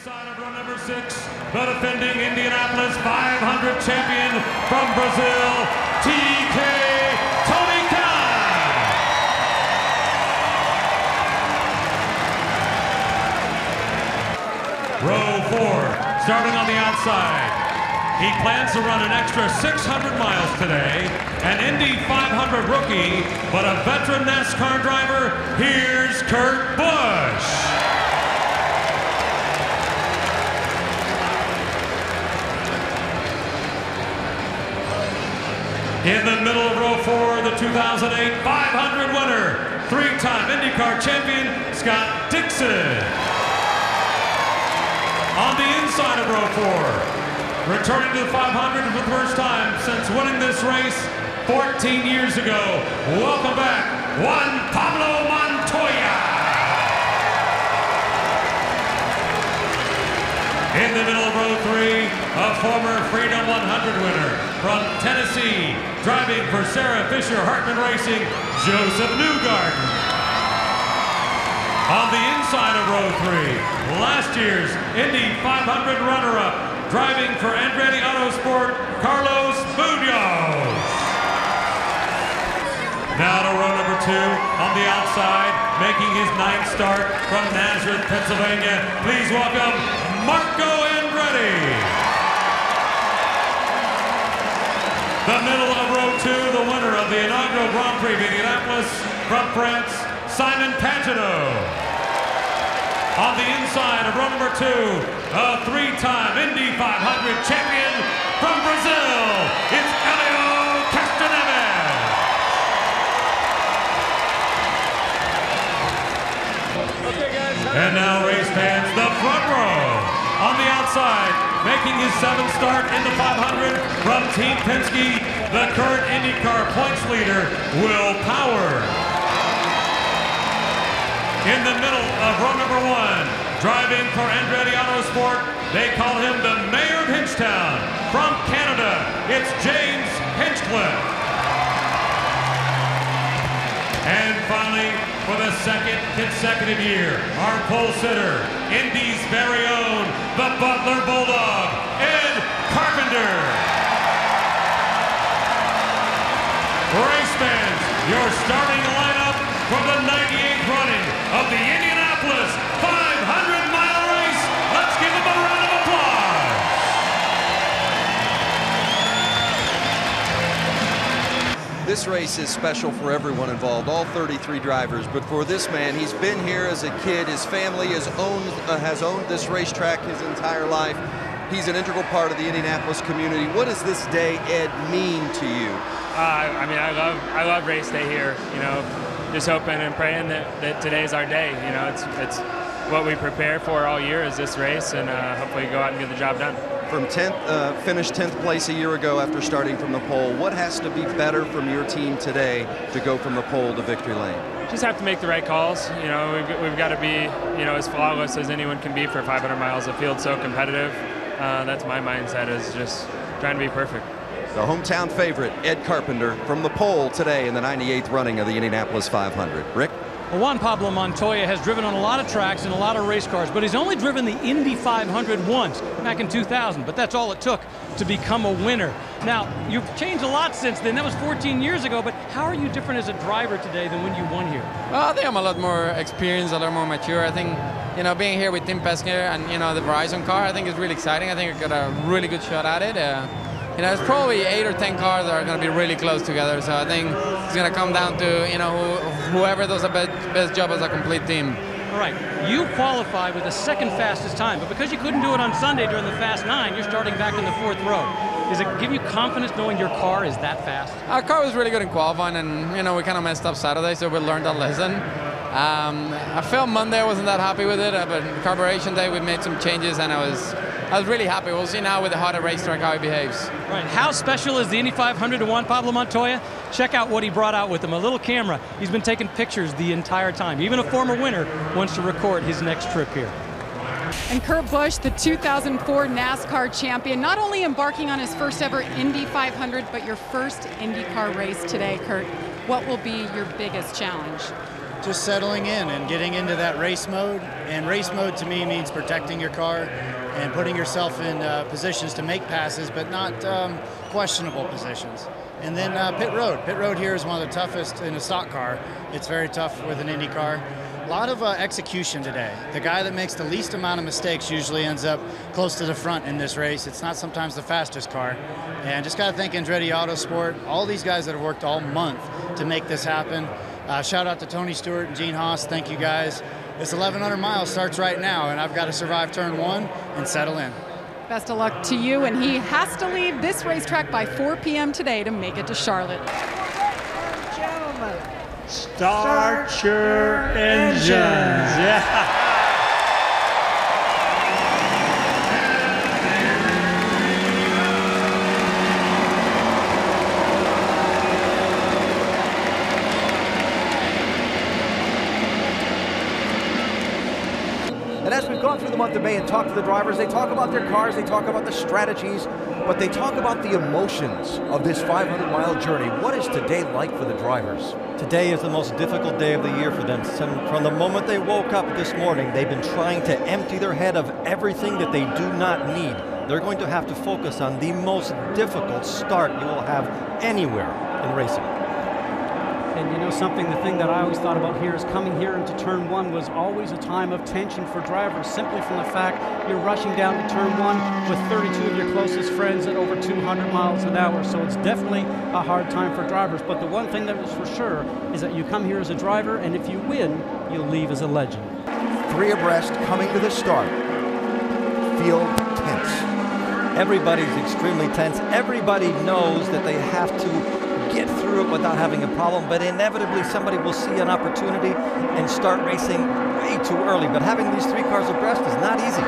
Inside of row number 6, the defending Indianapolis 500 champion from Brazil, TK Tony Khan. Row 4, starting on the outside. He plans to run an extra 600 miles today. An Indy 500 rookie, but a veteran NASCAR driver. Here's Kurt Busch. In the middle of row 4, the 2008 500 winner, 3-time IndyCar champion, Scott Dixon. On the inside of row 4, returning to the 500 for the first time since winning this race 14 years ago. Welcome back, Juan Pablo Montoya. In the middle of row 3, a former Freedom 100 winner from Tennessee, driving for Sarah Fisher Hartman Racing, Joseph Newgarden. On the inside of row 3, last year's Indy 500 runner-up, driving for Andretti Autosport, Carlos Munoz. Now to row number 2, on the outside, making his 9th start from Nazareth, Pennsylvania. Please welcome Marco Andretti. The middle of row 2, the winner of the inaugural Grand Prix of Indianapolis from France, Simon Pagenaud. On the inside of row number 2, a 3-time Indy 500 champion from Brazil, it's Helio Castroneves. Okay, guys. And now race fans, the front row. On the outside, making his 7th start in the 500 from Team Penske, the current IndyCar points leader, Will Power. In the middle of row number 1, driving for Andretti Autosport, they call him the Mayor of Hinchtown. From Canada, it's James Hinchcliffe. And finally, for the 2nd consecutive year, our pole sitter, Indy's very own, the Butler Bulldog, Ed Carpenter. Race fans, your starting lineup for the 98th running of the Indianapolis 500-mile race. Let's give them a round of applause. This race is special for everyone involved, all 33 drivers, but for this man, he's been here as a kid. His family has owned this racetrack his entire life. He's an integral part of the Indianapolis community. What does this day, Ed, mean to you? I mean, I love race day here. You know, just hoping and praying that today's our day. You know, it's what we prepare for all year is this race, and hopefully go out and get the job done. From finished 10th place a year ago after starting from the pole, what has to be better from your team today to go from the pole to victory lane? Just have to make the right calls. You know, we've got to be, you know, as flawless as anyone can be for 500 miles. The field's so competitive. That's my mindset, is just trying to be perfect. The hometown favorite, Ed Carpenter, from the pole today in the 98th running of the Indianapolis 500. Rick? Well, Juan Pablo Montoya has driven on a lot of tracks and a lot of race cars, but he's only driven the Indy 500 once, back in 2000, but that's all it took to become a winner. Now, you've changed a lot since then. That was 14 years ago, but how are you different as a driver today than when you won here? Well, I think I'm a lot more experienced, a lot more mature. I think, you know, being here with Team Penske and, you know, the Verizon car, I think is really exciting. I think I got a really good shot at it. You know, there's probably 8 or 10 cars that are going to be really close together. So I think it's going to come down to, you know, whoever does the best job as a complete team. All right, you qualified with the 2nd fastest time, but because you couldn't do it on Sunday during the Fast 9, you're starting back in the 4th row. Does it give you confidence knowing your car is that fast? Our car was really good in qualifying, and, you know, we kind of messed up Saturday, so we learned that lesson. I felt Monday I wasn't that happy with it, but carburation day we made some changes, and I was really happy. We'll see now with the harder racetrack how he behaves. Right. How special is the Indy 500 to Juan Pablo Montoya? Check out what he brought out with him. A little camera. He's been taking pictures the entire time. Even a former winner wants to record his next trip here. And Kurt Busch, the 2004 NASCAR champion, not only embarking on his first ever Indy 500, but your first IndyCar race today, Kurt. What will be your biggest challenge? just settling in and getting into that race mode. And race mode to me means protecting your car and putting yourself in positions to make passes, but not questionable positions. And then pit road. Pit road here is one of the toughest in a stock car. It's very tough with an Indy car. A lot of execution today. The guy that makes the least amount of mistakes usually ends up close to the front in this race. It's not sometimes the fastest car. And just got to thank Andretti Autosport, all these guys that have worked all month to make this happen. Shout out to Tony Stewart and Gene Haas. Thank you guys. This 1,100 miles starts right now, and I've got to survive turn 1 and settle in. Best of luck to you, and he has to leave this racetrack by 4 p.m. today to make it to Charlotte. Gentlemen, start your engines. Yeah. And as we've gone through the month of May and talked to the drivers, they talk about their cars, they talk about the strategies, but they talk about the emotions of this 500-mile journey. What is today like for the drivers? Today is the most difficult day of the year for them. From the moment they woke up this morning, they've been trying to empty their head of everything that they do not need. They're going to have to focus on the most difficult start you will have anywhere in racing. And you know something, the thing that I always thought about here is coming here into turn 1 was always a time of tension for drivers, simply from the fact you're rushing down to turn 1 with 32 of your closest friends at over 200 miles an hour. So it's definitely a hard time for drivers. But the one thing that is for sure is that you come here as a driver, and if you win, you'll leave as a legend. 3 abreast coming to the start. Field tense. Everybody's extremely tense. Everybody knows that they have to get through it without having a problem, but inevitably somebody will see an opportunity and start racing way too early. But having these 3 cars abreast is not easy.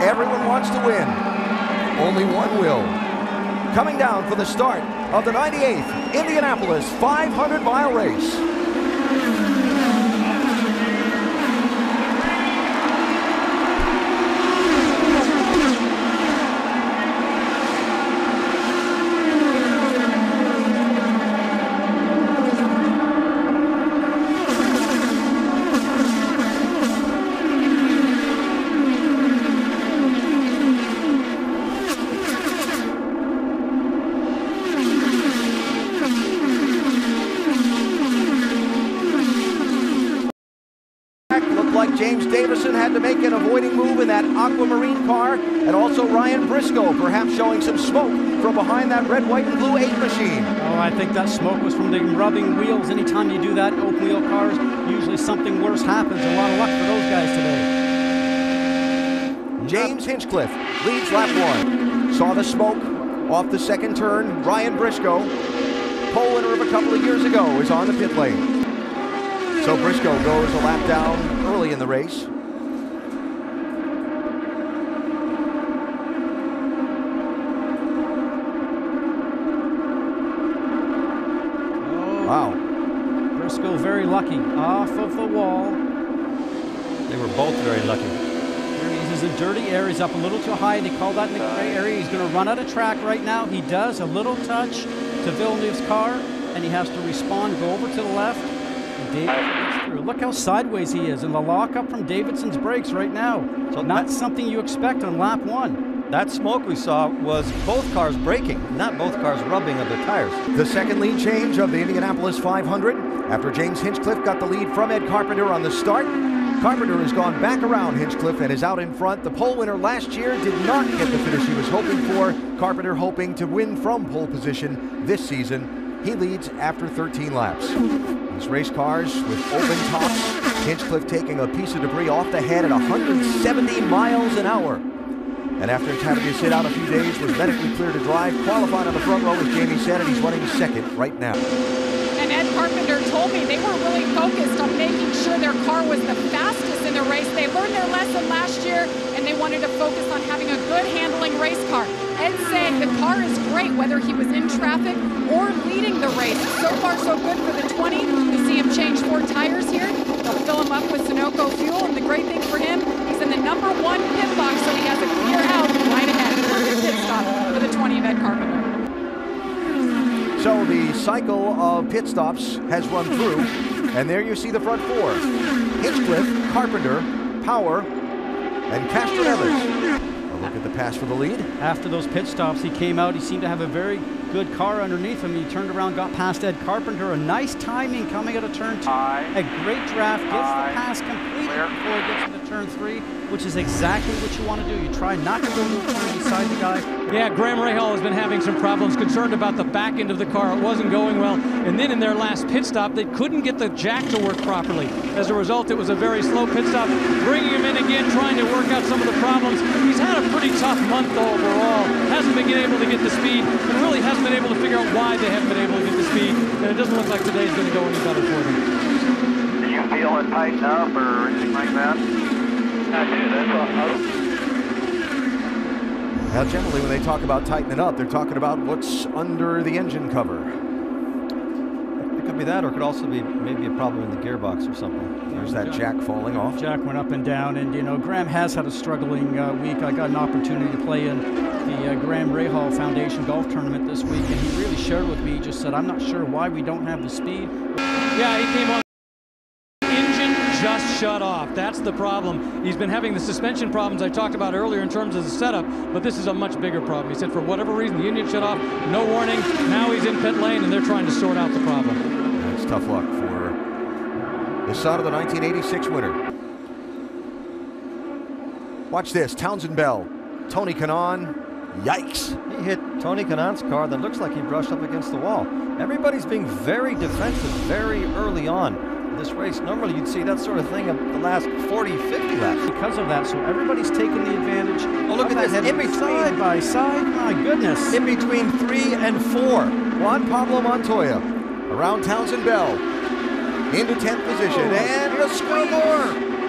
Everyone wants to win. Only one will. Coming down for the start of the 98th Indianapolis 500-mile race. Had to make an avoiding move in that aquamarine car, and also Ryan Briscoe perhaps showing some smoke from behind that red, white, and blue 8 machine. Oh, I think that smoke was from the rubbing wheels. Anytime you do that in open wheel cars, usually something worse happens. A lot of luck for those guys today. James Hinchcliffe leads lap 1. Saw the smoke off the second turn. Ryan Briscoe, pole winner of a couple of years ago, is on the pit lane. So Briscoe goes a lap down early in the race. Wow. Briscoe very lucky, off of the wall. They were both very lucky. This is a dirty area. He's up a little too high. They call that in the gray area. He's going to run out of track right now. He does a little touch to Villeneuve's car, and he has to respond, go over to the left. And David gets through. Look how sideways he is, and the lock up from Davidson's brakes right now. So not something you expect on lap 1. That smoke we saw was both cars braking, not both cars rubbing of their tires. The second lead change of the Indianapolis 500 after James Hinchcliffe got the lead from Ed Carpenter on the start. Carpenter has gone back around Hinchcliffe and is out in front. The pole winner last year did not get the finish he was hoping for. Carpenter hoping to win from pole position this season. He leads after 13 laps. These race cars with open tops. Hinchcliffe taking a piece of debris off the head at 170 miles an hour. And after having to sit out a few days, was medically cleared to drive. Qualified on the front row, as Jamie said, and he's running second right now. And Ed Carpenter told me they were really focused on making sure their car was the fastest in the race. They learned their lesson last year, and they wanted to focus on having a good handling race car. Ed saying the car is great, whether he was in traffic or leading the race. So far, so good for the 20. You see him change 4 tires here. They'll fill him up with Sunoco fuel, and the great thing for him, he's in the number 1 pit box, so he has a clear out right ahead. Perfect pit stop for the 20 of Ed Carpenter. So the cycle of pit stops has run through. And there you see the front four. Hinchcliffe, Carpenter, Power, and Castroneves. A look at the pass for the lead. After those pit stops, he came out. He seemed to have a very good car underneath him. He turned around, got past Ed Carpenter. A nice timing coming out of turn 2. A great draft, gets the pass completed before he gets into turn 3, which is exactly what you want to do. You try not to go to a turn beside the guy. Yeah, Graham Rahal has been having some problems, concerned about the back end of the car. It wasn't going well. And then in their last pit stop, they couldn't get the jack to work properly. As a result, it was a very slow pit stop. Bringing him in again, trying to work out some of the problems. He's had a pretty tough month overall. Hasn't been able to get the speed, and really hasn't been able to figure out why they haven't been able to get the speed. And it doesn't look like today's going to go any better for them. Do you feel it tighten up or anything like that? I do. That's all. Now, generally, when they talk about tightening up, they're talking about what's under the engine cover. It could be that, or it could also be maybe a problem in the gearbox or something. There's that jack falling off. Jack went up and down, and, you know, Graham has had a struggling week. I got an opportunity to play in the Graham Rahal Foundation golf tournament this week, and he really shared with me. He just said, I'm not sure why we don't have the speed. Yeah, he came on. Just shut off. That's the problem. He's been having the suspension problems I talked about earlier in terms of the setup, but this is a much bigger problem. He said for whatever reason the engine shut off, no warning. Now he's in pit lane and they're trying to sort out the problem. That's tough luck for the son of the 1986 winner. Watch this. Townsend Bell, Tony Kanaan. Yikes. He hit Tony Kanaan's car that looks like he brushed up against the wall. Everybody's being very defensive very early on this race. Normally you'd see that sort of thing of the last 40, 50 laps. Because of that, so everybody's taking the advantage. Oh, look at this, in between. Side by side, my goodness. In between 3 and 4. Juan Pablo Montoya around Townsend Bell into 10th position. And the squeeze.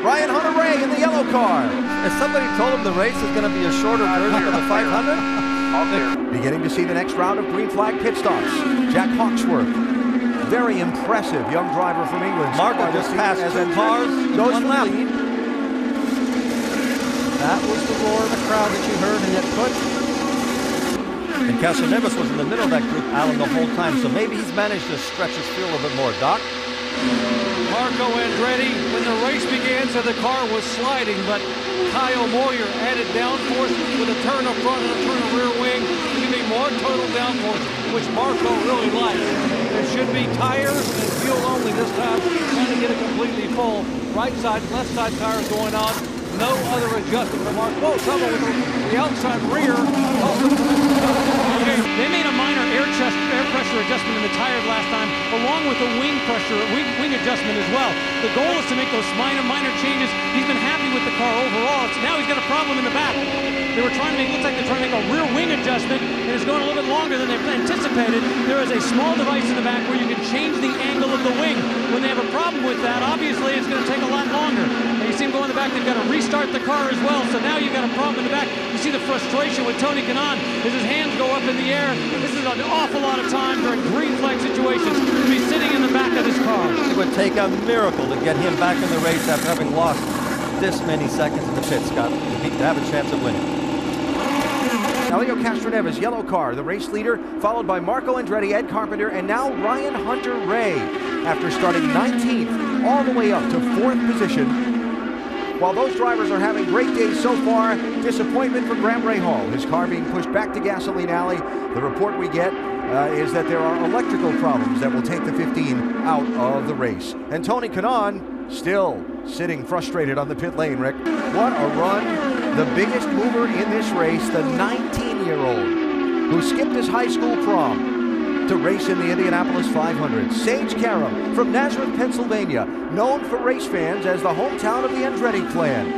Ryan Hunter-Reay in the yellow car. As somebody told him the race is going to be a shorter version of the 500. Beginning to see the next round of green flag pit stops. Jack Hawksworth, very impressive young driver from England. Marco just passed 2 cars, goes one lap. That was the roar of the crowd that you heard, and it put. And Castroneves was in the middle of that group, Alan, the whole time, so maybe he's managed to stretch his field a little bit more. Doc? Marco Andretti, when the race began, said the car was sliding, but Kyle Moyer added downforce with a turn of front and a turn of rear wing, giving more total downforce, which Marco really likes. There should be tires and fuel only this time, trying to get it completely full. Right side, left side tires going on. No other adjustment for Marco. Oh, someone with the outside rear. They made a minor air pressure adjustment in the tires last time, along with a wing adjustment as well. The goal is to make those minor changes. He's been happy with the car overall. Now he's got a problem in the back. They were trying to make, looks like they're trying to make a rear wing adjustment, and it's going a little bit longer than they anticipated. There is a small device in the back where you can change the angle of the wing. When they have a problem with that, obviously it's going to take a lot longer. And you see him go in the back, they've got to restart the car as well, so now you've got a problem in the back. You see the frustration with Tony Kanaan as his hands go up in the air. This is an awful lot of time during green flag situations to be sitting in the back of this car. It would take a miracle to get him back in the race after having lost this many seconds in the pit, Scott, to have a chance of winning. Helio Castroneves, yellow car, the race leader, followed by Marco Andretti, Ed Carpenter, and now Ryan Hunter-Reay, after starting 19th all the way up to 4th position. While those drivers are having great days so far, disappointment for Graham Rahal. His car being pushed back to gasoline alley. The report we get is that there are electrical problems that will take the 15 out of the race. And Tony Kanaan still sitting frustrated on the pit lane, Rick. What a run. The biggest mover in this race, the 19-year-old who skipped his high school prom to race in the Indianapolis 500. Sage Karam from Nazareth, Pennsylvania, known for race fans as the hometown of the Andretti clan.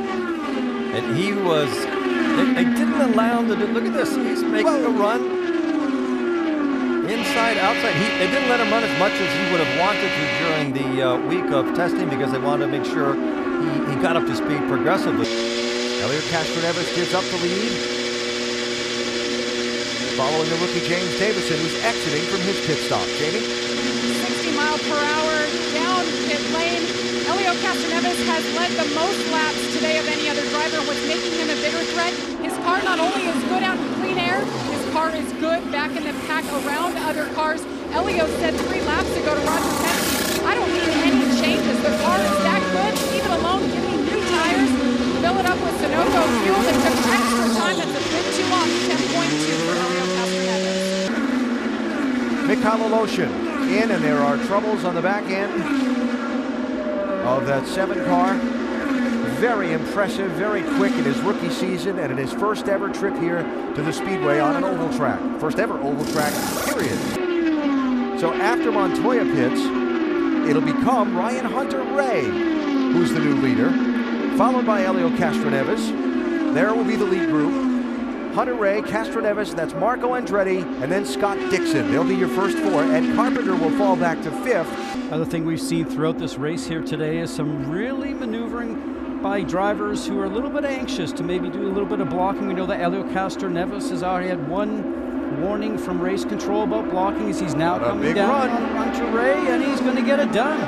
And he was, they didn't allow him to do, look at this, he's making a run. Inside, outside, they didn't let him run as much as he would have wanted to during the week of testing because they wanted to make sure he got up to speed progressively. Helio Castroneves gives up the lead, following the rookie James Davison, who's exiting from his pit stop. Jamie? 60 miles per hour down pit lane. Helio Castroneves has led the most laps today of any other driver. What's making him a bigger threat, his car not only is good out in clean air, his car is good back in the pack around other cars. Helio said 3 laps ago to Roger Penske, I don't need any change because the car is that good, leave it alone, give me new tires, fill it up with Sunoco fuel that took extra time. That's a bit too long, 10.2 for Helio Castroneves. Mikhail Aloshin in, and there are troubles on the back end of that 7 car. Very impressive, very quick in his rookie season and in his first ever trip here to the Speedway on an oval track. First ever oval track, period. So after Montoya pits, it'll become Ryan Hunter-Reay, who's the new leader, followed by Helio Castroneves. There will be the lead group. Hunter-Reay, Castroneves, that's Marco Andretti, and then Scott Dixon. They'll be your first 4. Ed Carpenter will fall back to 5th. Other thing we've seen throughout this race here today is some really maneuvering by drivers who are a little bit anxious to maybe do a little bit of blocking. We know that Helio Castroneves has already had 1 warning from race control about blocking as he's now coming down on Hunter-Reay, and he's going to get it done.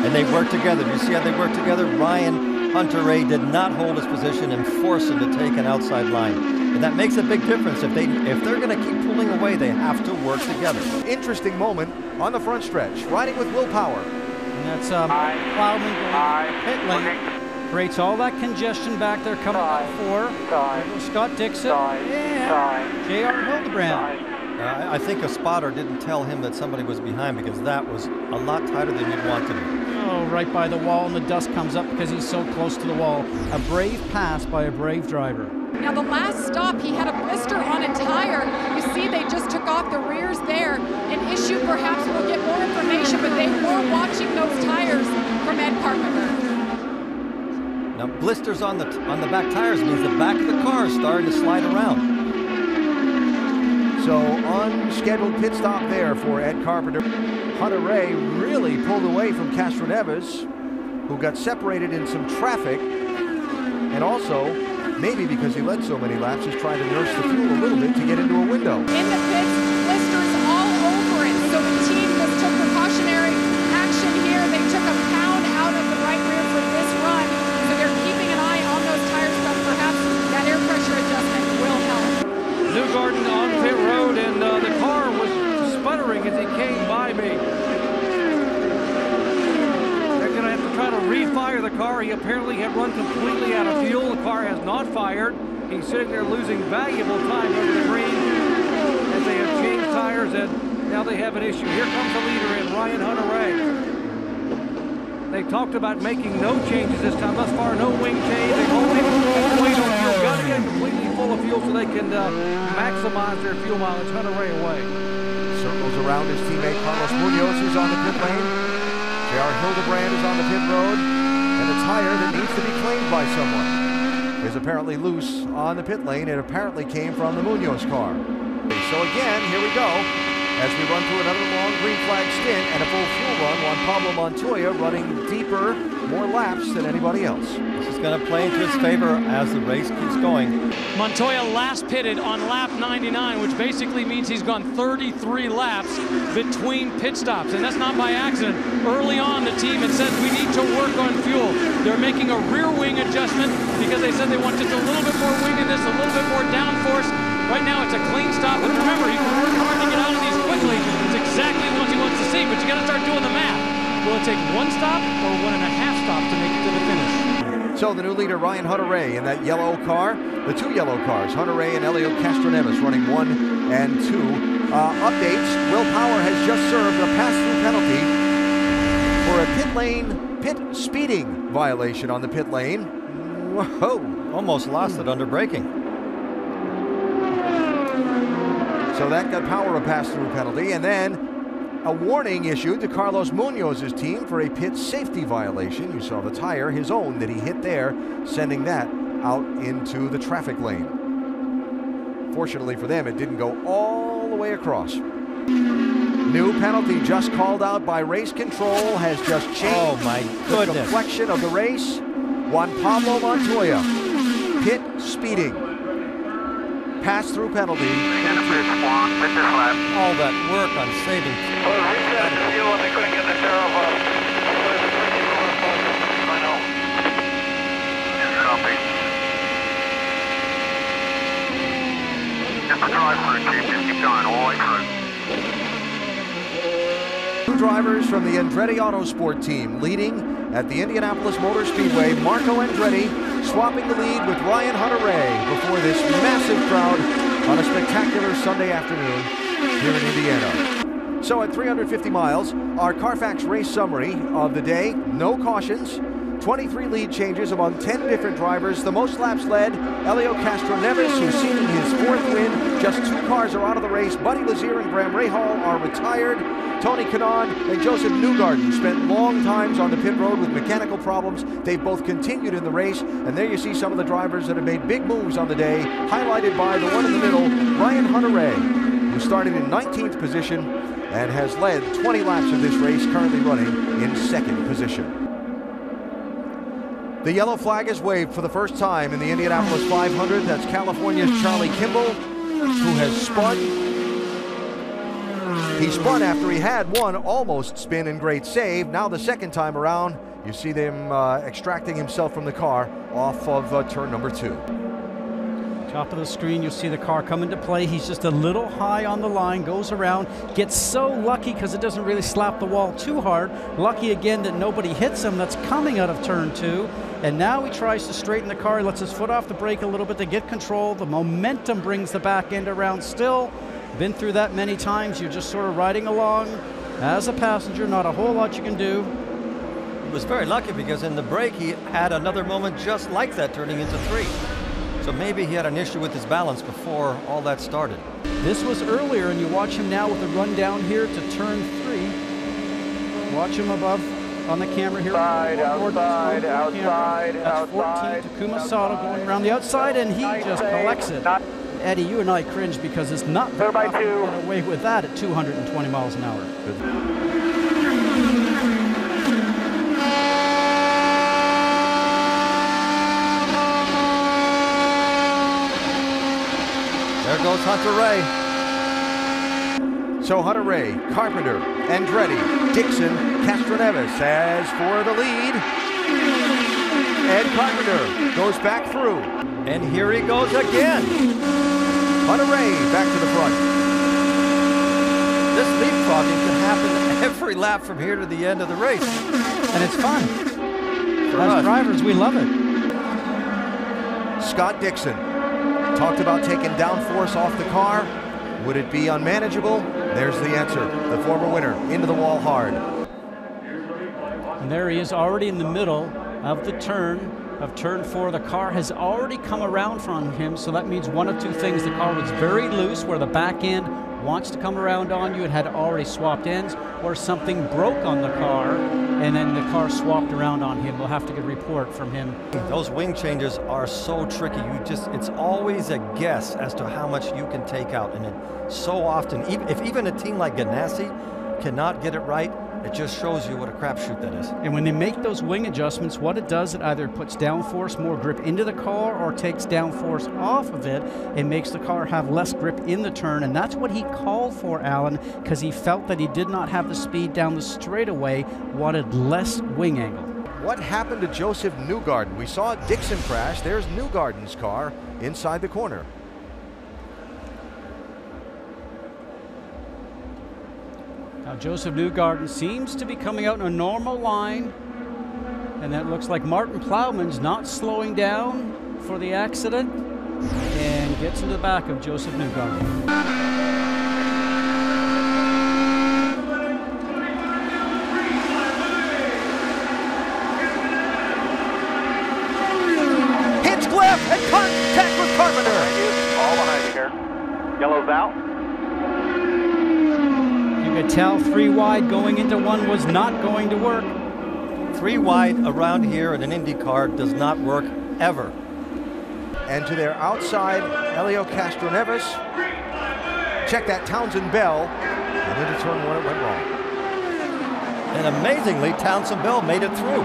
And they work together. You see how they work together? Ryan Hunter-Reay did not hold his position and force him to take an outside line. And that makes a big difference. If they're going to keep pulling away, they have to work together. Interesting moment on the front stretch, riding with Will Power. And that's Plowman going pit lane. Creates all that congestion back there coming out for Scott Dixon and J.R. Hildebrand. I think a spotter didn't tell him that somebody was behind, because that was a lot tighter than you'd want to be. Oh, right by the wall, and the dust comes up because he's so close to the wall. A brave pass by a brave driver. Now the last stop, he had a blister on a tire. You see they just took off the rears there. An issue, perhaps we'll get more information, but they were watching those tires from Ed Carpenter. Now blisters on the back tires means the back of the car is starting to slide around. So unscheduled pit stop there for Ed Carpenter. Hunter-Reay really pulled away from Castroneves, who got separated in some traffic, and also maybe because he led so many laps, he's trying to nurse the fuel a little bit to get into a window. In the pits, blisters all over it. So the team just took precautionary action here. They took a pound out of the right rear for this run. So they're keeping an eye on those tires, but perhaps that air pressure adjustment will help. Newgarden on pit road, and the car was sputtering as it came by me. They're going to have to try to refire the car. He apparently had run completely out of fuel. The car has not fired. He's sitting there losing valuable time over the green as they have changed tires, and now they have an issue. Here comes the leader in Ryan Hunter-Reay. They talked about making no changes this time. Thus far, no wing change. They've only wait on fuel. Got to get completely full of fuel so they can maximize their fuel mileage. Hunter-Reay away. Circles around his teammate Carlos Munoz, who's on the pit lane. J.R. Hildebrand is on the pit road, and a tire that needs to be claimed by someone is apparently loose on the pit lane. It apparently came from the Munoz car. So again, here we go, as we run through another long green flag stint and a full fuel run. Juan Pablo Montoya running deeper, more laps than anybody else. This is going to play into his favor as the race keeps going. Montoya last pitted on lap 99, which basically means he's gone 33 laps between pit stops, and that's not by accident. Early on, the team had said we need to work on fuel. They're making a rear wing adjustment because they said they want just a little bit more wing in this, a little bit more downforce. Right now, it's a clean stop, but remember, he can work hard to get out of these quickly. It's exactly what he wants to see, but you got to start doing the math. Will it take 1 stop or 1.5 stops to make it to the finish? So the new leader, Ryan Hunter-Reay, in that yellow car, the 2 yellow cars, Hunter-Reay and Helio Castroneves running 1 and 2. Updates, Will Power has just served a pass-through penalty for a pit speeding violation on the pit lane. Whoa, almost lost it under braking. So that got Power a pass-through penalty, and then a warning issued to Carlos Munoz's team for a pit safety violation. You saw the tire, his own, that he hit there, sending that out into the traffic lane. Fortunately for them, it didn't go all the way across. New penalty just called out by race control has just changed the complexion of the race. Juan Pablo Montoya, pit speeding. Pass-through penalty. All that work on saving. Just the drive through, Chief. Just keep going all the way through. two drivers from the Andretti Autosport team leading at the Indianapolis Motor Speedway. Marco Andretti swapping the lead with Ryan Hunter-Reay before this massive crowd on a spectacular Sunday afternoon here in Indiana. So at 350 miles, our Carfax race summary of the day: no cautions, 23 lead changes among 10 different drivers. The most laps led, Helio Castroneves, who's seeking his 4th win. Just 2 cars are out of the race. Buddy Lazier and Graham Rahal are retired. Tony Kanaan and Joseph Newgarden spent long times on the pit road with mechanical problems. They've both continued in the race, and there you see some of the drivers that have made big moves on the day, highlighted by the one in the middle, Ryan Hunter-Reay, who started in 19th position and has led 20 laps of this race, currently running in 2nd position. The yellow flag is waved for the first time in the Indianapolis 500. That's California's Charlie Kimball, who has spun. He spun after he had one almost spin and great save. Now the second time around, you see them extracting himself from the car off of turn number 2. Top of the screen, you'll see the car come into play. He's just a little high on the line, goes around, gets so lucky because it doesn't really slap the wall too hard. Lucky again that nobody hits him. That's coming out of turn 2. And now he tries to straighten the car. He lets his foot off the brake a little bit to get control. The momentum brings the back end around still. Been through that many times. You're just sort of riding along as a passenger. Not a whole lot you can do. He was very lucky because in the break he had another moment just like that, turning into 3. So maybe he had an issue with his balance before all that started. This was earlier, and you watch him now with a run down here to turn 3. Watch him above on the camera here. Outside. That's 14, Takuma Sato going around the outside, and he just collects it. Eddie, you and I cringe because it's not very tough to get away with that at 220 miles an hour. There goes Hunter-Reay. So Hunter-Reay, Carpenter, Andretti, Dixon, Castroneves as for the lead. Ed Carpenter goes back through. And here he goes again. Hunter-Reay back to the front. This leapfrogging can happen every lap from here to the end of the race. And it's fun. As drivers, we love it. Scott Dixon talked about taking downforce off the car. Would it be unmanageable? There's the answer. The former winner into the wall hard. And there he is already in the middle of the turn of turn 4. The car has already come around from him, so that means one of two things. The car was very loose where the back end wants to come around on you and had already swapped ends, or something broke on the car and then the car swapped around on him. We'll have to get a report from him. Those wing changes are so tricky. It's always a guess as to how much you can take out, and so often, if even a team like Ganassi cannot get it right, it just shows you what a crapshoot that is. And when they make those wing adjustments, what it does, it either puts downforce, more grip into the car, or takes downforce off of it and makes the car have less grip in the turn. And that's what he called for, Alan, because he felt that he did not have the speed down the straightaway, wanted less wing angle. What happened to Joseph Newgarden? We saw Dixon crash. There's Newgarden's car inside the corner. Now Joseph Newgarden seems to be coming out in a normal line, and that looks like Martin Plowman's not slowing down for the accident and gets into the back of Joseph Newgarden. Hinchcliffe and contact with Carpenter. All behind you here. Yellow's out. You could tell 3 wide going into 1 was not going to work. 3 wide around here in an Indy car does not work ever. And to their outside, Helio Castroneves. Check that Townsend Bell. And into turn 1 it went wrong. And amazingly, Townsend Bell made it through.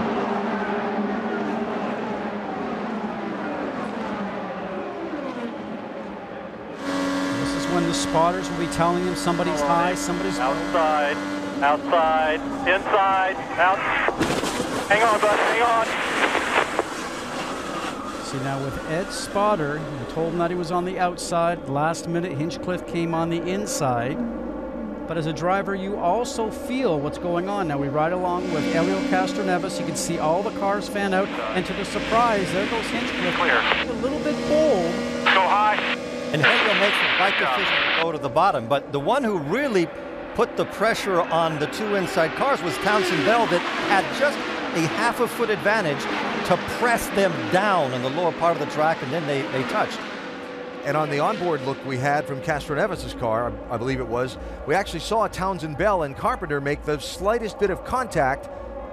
When the spotters will be telling him somebody's high, somebody's outside, outside, inside, out. Hang on, bud, hang on. See now with Ed's spotter, he told him that he was on the outside. Last minute, Hinchcliffe came on the inside. but as a driver, you also feel what's going on. Now we ride along with Helio Castroneves. You can see all the cars fan out, and to the surprise, there goes Hinchcliffe. Clear. A little bit bold. Go high. And Helio makes the right decision to go to the bottom, but the one who really put the pressure on the two inside cars was Townsend Bell, that had just a half a foot advantage to press them down in the lower part of the track, and then they touched. And on the onboard look we had from Castroneves' car, I believe it was, we actually saw Townsend Bell and Carpenter make the slightest bit of contact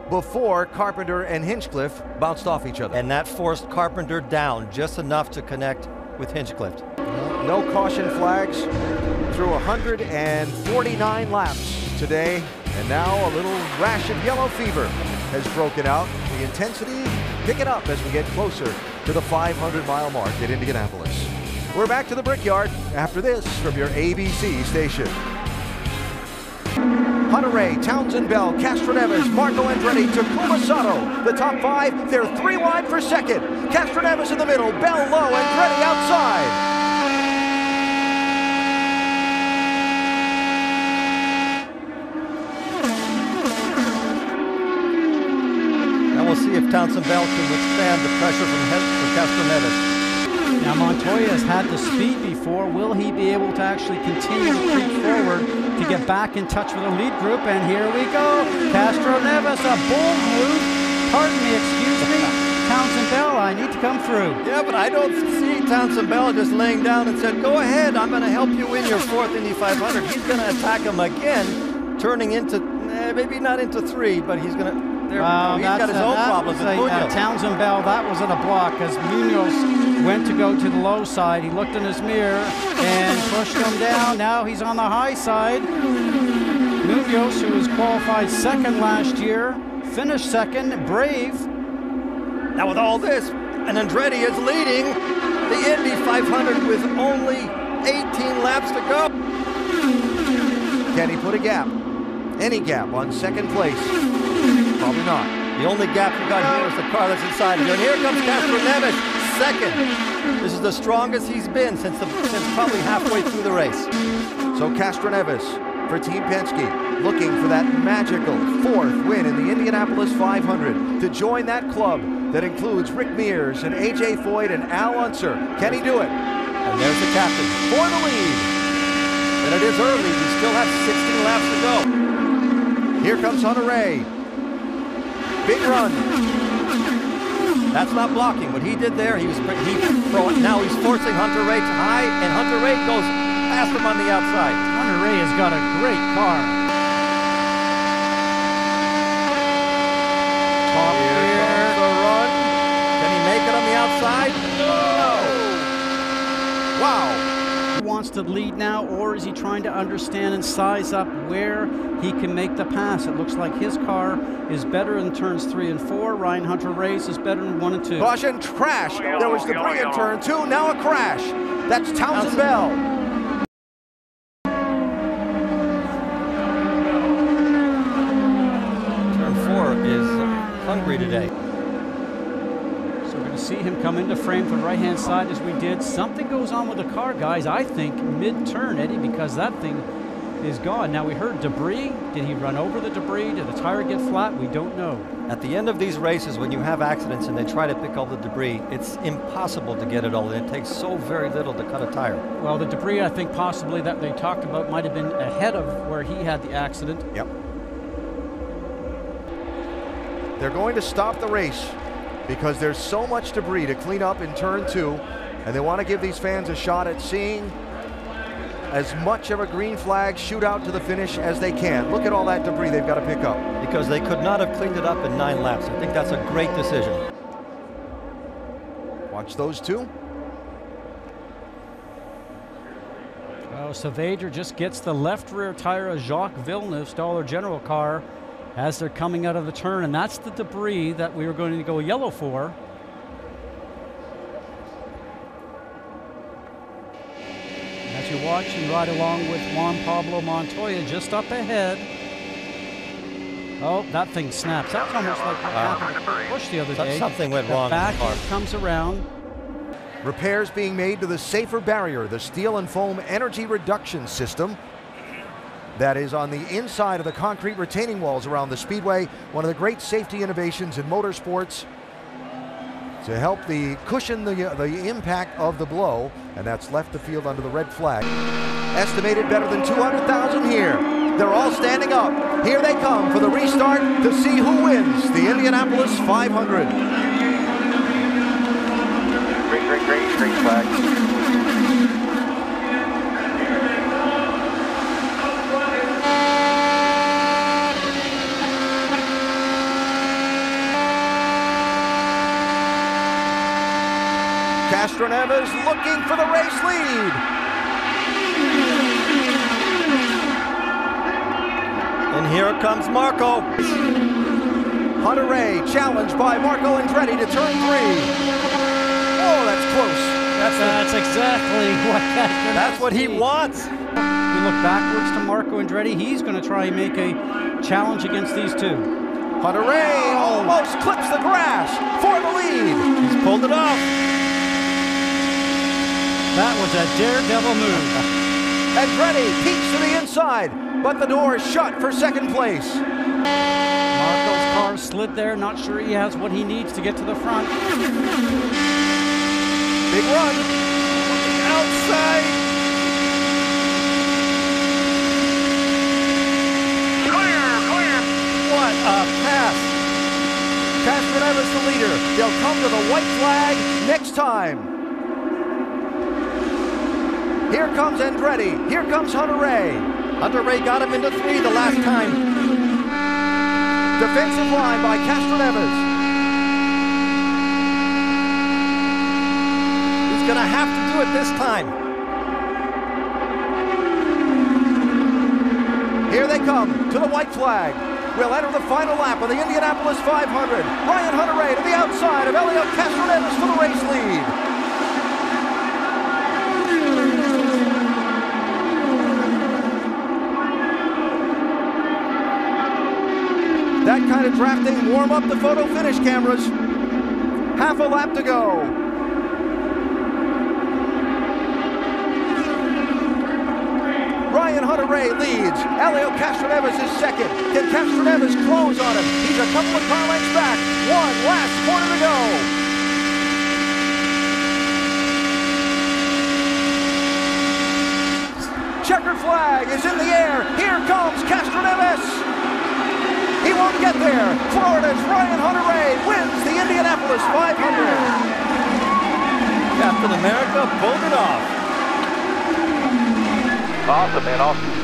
before Carpenter and Hinchcliffe bounced off each other. And that forced Carpenter down just enough to connect with Hinchcliffe. No caution flags through 149 laps today, and now a little rash of yellow fever has broken out. The intensity picking up as we get closer to the 500-mile mark at Indianapolis. We're back to the Brickyard after this from your ABC station. Hunter-Reay, Townsend Bell, Castroneves, Marco Andretti, Takuma Sato. The top five, they're 3 wide for second. Castroneves in the middle, Bell low, Andretti outside. We'll see if Townsend Bell can withstand the pressure from Castroneves. Now Montoya has had the speed before. Will he be able to actually continue to creep forward to get back in touch with the lead group? And here we go. Castroneves, a bold move. Pardon me, excuse me. Townsend Bell, I need to come through. Yeah, but I don't see Townsend Bell just laying down and said, go ahead, I'm going to help you win your 4th Indy 500. He's going to attack him again, turning into, maybe not into 3, but he's going to, he's got his own problems. Townsend Bell, that was at a block as Munoz went to go to the low side. He looked in his mirror and pushed him down. Now he's on the high side. Munoz, who was qualified second last year, finished second, brave. Now with all this, and Andretti is leading the Indy 500 with only 18 laps to go. Can he put a gap? Any gap on second place? Probably not. The only gap we got here is the car that's inside of you. And here comes Castroneves, second. This is the strongest he's been since probably halfway through the race. So Castroneves for Team Penske, looking for that magical 4th win in the Indianapolis 500 to join that club that includes Rick Mears and A.J. Foyt and Al Unser. Can he do it? And there's the captain for the lead. And it is early. We still have 16 laps to go. Here comes Hunter-Reay. Big run. That's not blocking. What he did there, now he's forcing Hunter-Reay to high, and Hunter-Reay goes past him on the outside. Hunter-Reay has got a great car. Top gear. The run. Can he make it on the outside? No. Wow. He wants to lead now, or is he trying to understand and size up where he can make the pass? It looks like his car is better in turns 3 and 4. Ryan Hunter-Reay's is better in 1 and 2. Caution, crash. There was debris in turn 2, now a crash. That's Townsend Bell. Turn 4 is hungry today. See him come into frame from the right-hand side as we did. Something goes on with the car, guys, I think, mid-turn, Eddie, because that thing is gone. Now, we heard debris. Did he run over the debris? Did the tire get flat? We don't know. At the end of these races, when you have accidents and they try to pick all the debris, it's impossible to get it all. And it takes so very little to cut a tire. Well, the debris, I think, possibly that they talked about might have been ahead of where he had the accident. Yep. They're going to stop the race because there's so much debris to clean up in turn 2, and they want to give these fans a shot at seeing as much of a green flag shootout to the finish as they can. Look at all that debris they've got to pick up. Because they could not have cleaned it up in 9 laps. I think that's a great decision. Watch those two. Oh, Savager just gets the left rear tire of Jacques Villeneuve's Dollar General car as they're coming out of the turn, and that's the debris that we were going to go yellow for. As you watch and ride along with Juan Pablo Montoya just up ahead. Oh, that thing snaps. That's almost like what happened to Kurt Busch the other day. Something went wrong. Back comes around. Repairs being made to the safer barrier, the steel and foam energy reduction system. that is on the inside of the concrete retaining walls around the speedway. One of the great safety innovations in motorsports to help cushion the impact of the blow, and that's left the field under the red flag. Estimated better than 200,000 here. They're all standing up. Here they come for the restart to see who wins the Indianapolis 500. Green flag. Castroneves looking for the race lead. And here comes Marco. Hunter-Reay challenged by Marco Andretti to turn 3. Oh, that's close. That's exactly what Castroneves That's what he wants. We look backwards to Marco Andretti. He's going to try and make a challenge against these two. Hunter-Reay almost clips the grass for the lead. He's pulled it off. That was a daredevil move. Andretti peeks to the inside, but the door is shut for second place. Marco's car slid there, not sure he has what he needs to get to the front. Big run. Outside. Clear. What a pass. Castroneves the leader. They'll come to the white flag next time. Here comes Andretti. Here comes Hunter-Reay. Hunter-Reay got him into 3 the last time. Defensive line by Castroneves. He's going to have to do it this time. Here they come to the white flag. We'll enter the final lap of the Indianapolis 500. Ryan Hunter-Reay to the outside of Helio Castroneves for the race lead. That kind of drafting warm up the photo finish cameras. Half a lap to go. Ryan Hunter-Reay leads. Helio Castroneves is second. Can Castroneves close on him? He's a couple of car lengths back. One last corner to go. Checker flag is in the air. Here comes Castroneves. He won't get there. Florida's Ryan Hunter-Reay wins the Indianapolis 500. Captain America pulled it off. Awesome, man. Awesome.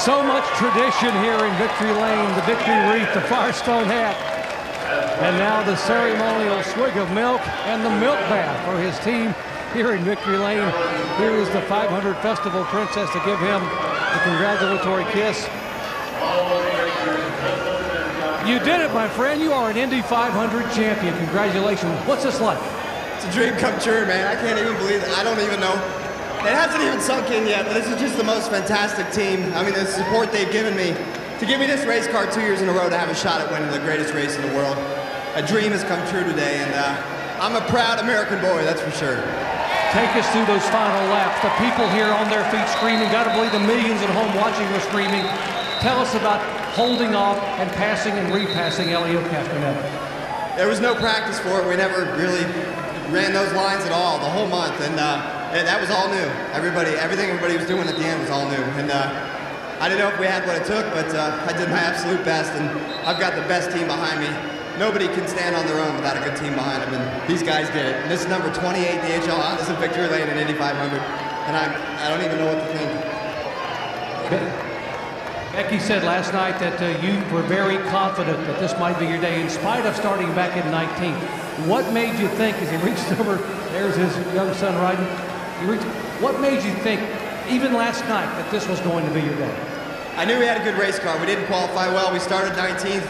So much tradition here in Victory Lane, the victory wreath, the Firestone hat, and now the ceremonial swig of milk and the milk bath for his team here in Victory Lane. Here is the 500 Festival Princess to give him the congratulatory kiss. You did it, my friend. You are an Indy 500 champion. Congratulations. What's this like? It's a dream come true, man. I can't even believe it. I don't even know. It hasn't even sunk in yet, but this is just the most fantastic team. I mean, the support they've given me. To give me this race car 2 years in a row to have a shot at winning the greatest race in the world. A dream has come true today, and I'm a proud American boy, that's for sure. Take us through those final laps. The people here on their feet screaming. Got to believe the millions at home watching are screaming. Tell us about holding off and passing and repassing Helio Castroneves. There was no practice for it. We never really ran those lines at all the whole month, and that was all new. Everything everybody was doing at the end was all new, and I didn't know if we had what it took, but I did my absolute best, and I've got the best team behind me. Nobody can stand on their own without a good team behind them, and these guys did it. And this is number 28, the HL Honda's in victory lane in Indy 500, and I don't even know what to think. Becky said last night that you were very confident that this might be your day, in spite of starting back in 19th. What made you think, as he reached over, there's his young son riding, what made you think, even last night, that this was going to be your day? I knew we had a good race car. We didn't qualify well. We started 19th,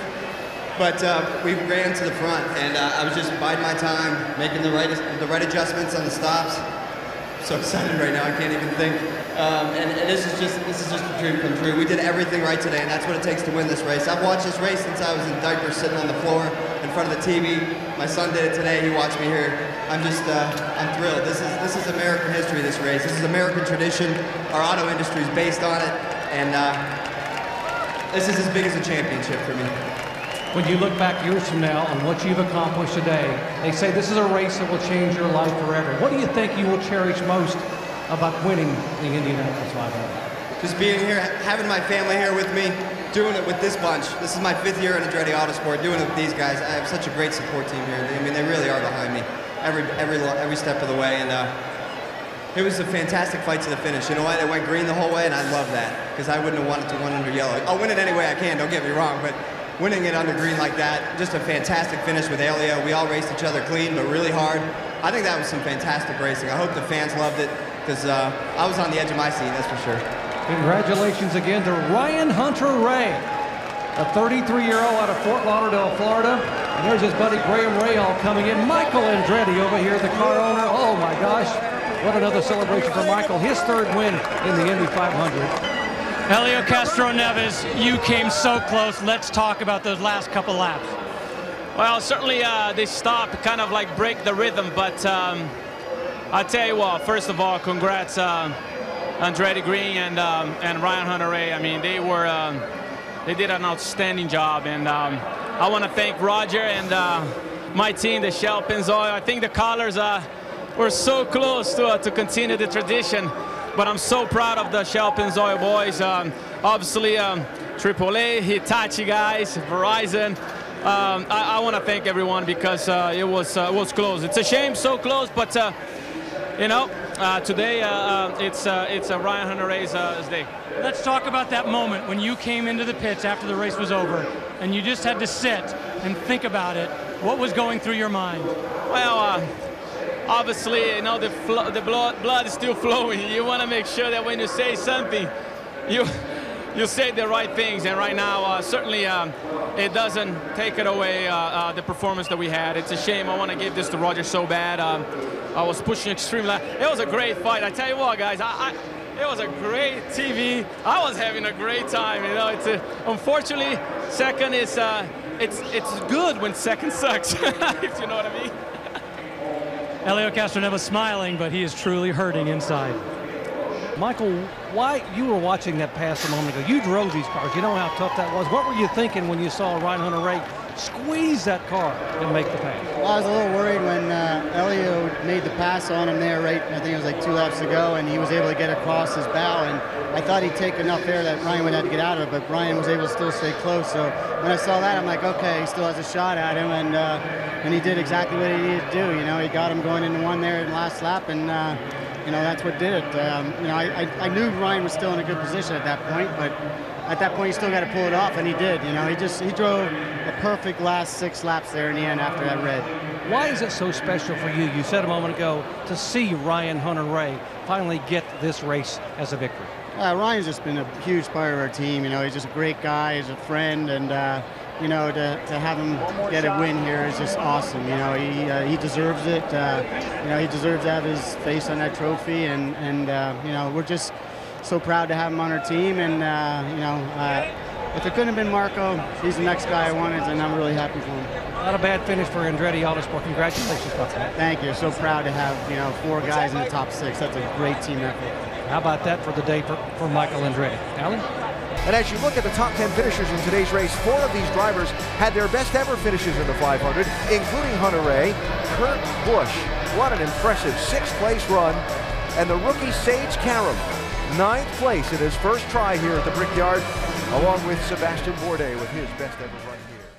but we ran to the front, and I was just biding my time, making the right adjustments on the stops. I'm so excited right now, I can't even think. And this is just a dream come true. We did everything right today, and that's what it takes to win this race. I've watched this race since I was in diapers, sitting on the floor in front of the TV. My son did it today. He watched me here. I'm thrilled. This is American history, this race. This is American tradition. Our auto industry is based on it, and this is as big as a championship for me. When you look back years from now on what you've accomplished today, they say this is a race that will change your life forever. What do you think you will cherish most about winning the Indianapolis 500? Just being here, having my family here with me, doing it with this bunch. This is my 5th year in Andretti Autosport, doing it with these guys. I have such a great support team here. I mean, they really are behind me every step of the way, and it was a fantastic fight to the finish. You know what? It went green the whole way, and I love that, because I wouldn't have wanted to win under yellow. I'll win it any way I can, don't get me wrong, but winning it under green like that, just a fantastic finish with Helio. We all raced each other clean, but really hard. I think that was some fantastic racing. I hope the fans loved it, because I was on the edge of my seat, that's for sure. Congratulations again to Ryan Hunter-Reay, a 33-year-old out of Fort Lauderdale, Florida. And there's his buddy Graham Rahal coming in. Michael Andretti over here, the car owner. Oh my gosh, what another celebration for Michael. His 3rd win in the Indy 500. Helio Castroneves, you came so close. Let's talk about those last couple laps. Well, certainly this stop kind of like break the rhythm, but I tell you what, first of all, congrats Andretti Green and Ryan Hunter-Reay. I mean, they did an outstanding job, and I want to thank Roger and my team, the Shell Pennzoil. I think the colors were so close to continue the tradition. But I'm so proud of the Shell Pennzoil boys. Obviously, AAA, Hitachi guys, Verizon. I want to thank everyone, because it was close. It's a shame, so close, but you know, today it's Ryan Hunter-Reay's day. Let's talk about that moment when you came into the pits after the race was over, and you just had to sit and think about it. What was going through your mind? Well, obviously, you know, the blood is still flowing. You want to make sure that when you say something, you say the right things. And right now, certainly, it doesn't take it away, the performance that we had. It's a shame. I want to give this to Roger so bad. I was pushing extremely. It was a great fight. I tell you what, guys, it was a great TV. I was having a great time. You know, it's unfortunately, second is it's good when second sucks, if you know what I mean. Helio Castroneves smiling, but he is truly hurting inside. Michael, why you were watching that pass a moment ago? You drove these cars. You know how tough that was. What were you thinking when you saw Ryan Hunter-Reay squeeze that car and make the pass? Well, I was a little worried when Helio made the pass on him there, right? I think it was like 2 laps to go, and he was able to get across his bow. And I thought he'd take enough air that Ryan would have to get out of it, but Ryan was able to still stay close. So when I saw that, I'm like, okay, he still has a shot at him, and he did exactly what he needed to do. You know, he got him going into one there in the last lap, and you know, that's what did it. You know, I knew Ryan was still in a good position at that point, but at that point, he still got to pull it off, and he did. You know, he drove a perfect last 6 laps there in the end after that red. Why is it so special for you? You said a moment ago to see Ryan Hunter-Reay finally get this race as a victory. Ryan's just been a huge part of our team. You know, he's just a great guy. He's a friend, and you know, to have him get a win here is just awesome. You know, he deserves it. You know, he deserves to have his face on that trophy, and you know, we're just so proud to have him on our team. And you know, if it couldn't have been Marco, he's the next guy I wanted, and I'm really happy for him. Not a bad finish for Andretti Autosport. Congratulations, Buck. Thank you. So proud to have, you know, 4 guys in the top 6. That's a great team effort. How about that for the day for Michael Andretti? Alan? And as you look at the top 10 finishers in today's race, 4 of these drivers had their best ever finishes in the 500, including Hunter-Reay, Kurt Busch. What an impressive 6th place run. And the rookie Sage Karam, 9th place in his first try here at the Brickyard, along with Sebastian Bourdais with his best ever run here.